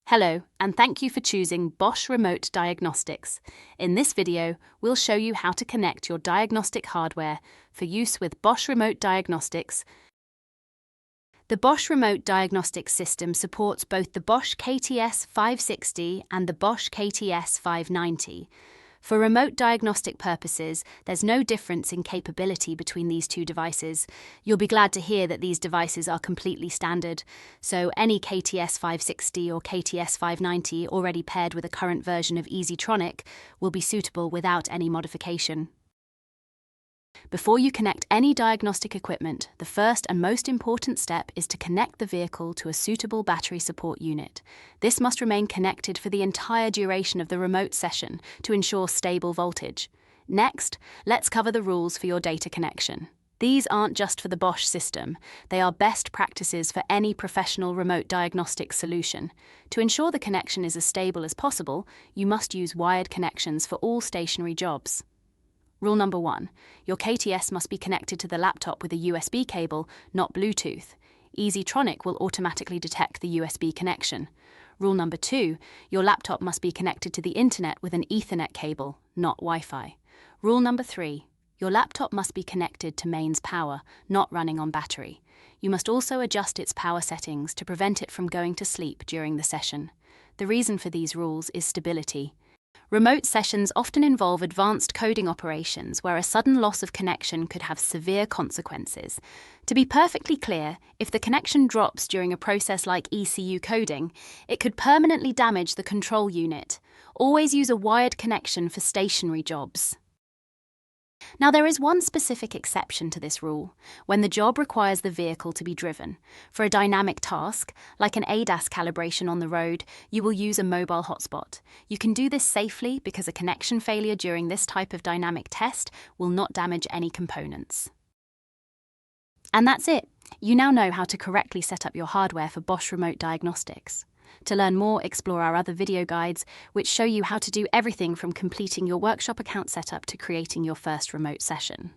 Hello, and thank you for choosing Bosch Remote Diagnostics. In this video, we'll show you how to connect your diagnostic hardware for use with Bosch Remote Diagnostics. The Bosch Remote Diagnostics system supports both the Bosch KTS 560 and the Bosch KTS 590. For remote diagnostic purposes, there's no difference in capability between these two devices. You'll be glad to hear that these devices are completely standard, so any KTS 560 or KTS 590 already paired with a current version of EasyTronic will be suitable without any modification. Before you connect any diagnostic equipment, the first and most important step is to connect the vehicle to a suitable battery support unit. This must remain connected for the entire duration of the remote session to ensure stable voltage. Next, let's cover the rules for your data connection. These aren't just for the Bosch system, they are best practices for any professional remote diagnostic solution. To ensure the connection is as stable as possible, you must use wired connections for all stationary jobs. Rule number 1. Your KTS must be connected to the laptop with a USB cable, not Bluetooth. EasyTronic will automatically detect the USB connection. Rule number 2. Your laptop must be connected to the internet with an Ethernet cable, not Wi-Fi. Rule number 3. Your laptop must be connected to mains power, not running on battery. You must also adjust its power settings to prevent it from going to sleep during the session. The reason for these rules is stability. Remote sessions often involve advanced coding operations where a sudden loss of connection could have severe consequences. To be perfectly clear, if the connection drops during a process like ECU coding, it could permanently damage the control unit. Always use a wired connection for stationary jobs. Now, there is one specific exception to this rule, when the job requires the vehicle to be driven. For a dynamic task, like an ADAS calibration on the road, you will use a mobile hotspot. You can do this safely because a connection failure during this type of dynamic test will not damage any components. And that's it. You now know how to correctly set up your hardware for Bosch Remote Diagnostics. To learn more, explore our other video guides, which show you how to do everything from completing your workshop account setup to creating your first remote session.